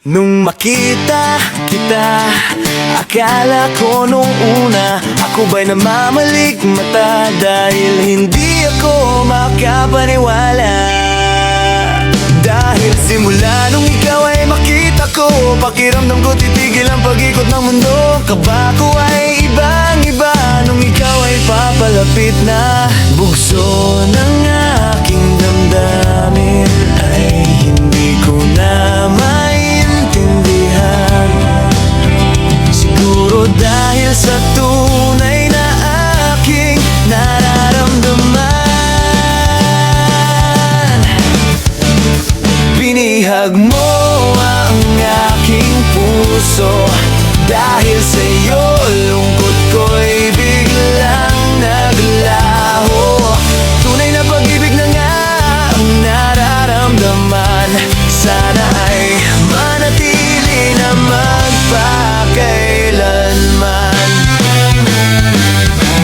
Nung makita kita, akala ko nung una ako ba'y namamalikmata dahil hindi ako makapaniwala. Dahil simula nung ikaw ay makita ko, pakiramdam ko titigil ang pag-ikot ng mundo. Kaba ko ay ibang-iba nung ikaw ay papalapit na. Bugso ng aking damdamin ay hindi ko na maintindihan. Siguro dahil sa tunay na aking nararamdaman. Binihag mo ang aking puso, dahil sa'yo lungkot ko'y biglang naglaho. Tunay na pag-ibig na nga ang nararamdaman. Sana ay manatili na magpakailanman.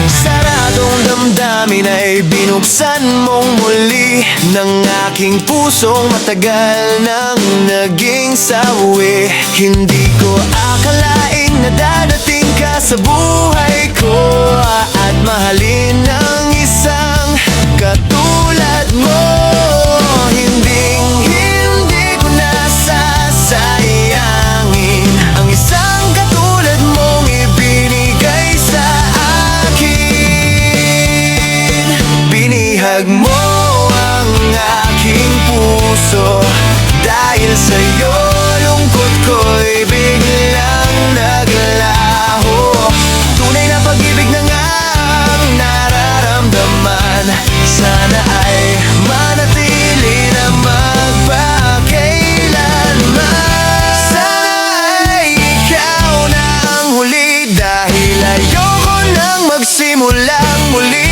Saradong damdamin ay binuksan mong muli ng aking pusong matagal nang naging sawi. Hindi ko akalaing nadadating ka sa buhay ko at mahalin ng isang katulad mo. Hindi ko nasasayangin ang isang katulad mong ibinigay sa akin. Binihag mo ang aking puso, dahil sa'yo lungkot ko'y biglang naglaho. Tunay na pag-ibig na nga ang nararamdaman. Sana ay manatili na magpakailanman. Sana ay ikaw na ang huli, dahil ayoko nang magsimulang muli.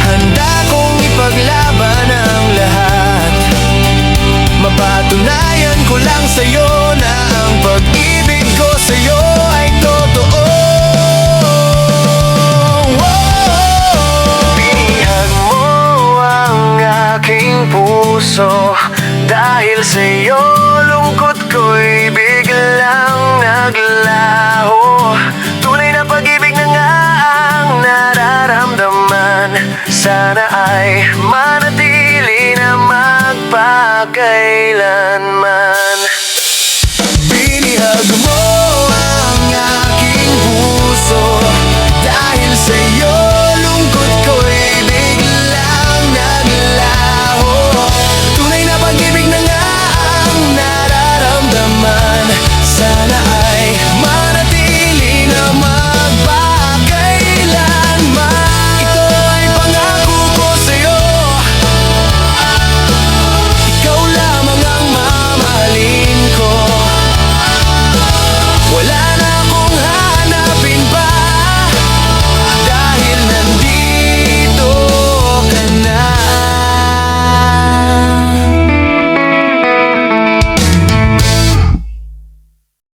Handa kong ipaglaban ang lahat, mapatunayan ko lang sa'yo na ang pag-ibig ko sa'yo ay totoo. Binihag mo ang aking puso, dahil sa'yo lungkot ko'y biglang naglaho. Tunay na pag-ibig na nga ang nararamdaman. Sana ay manatili na magpakailanman.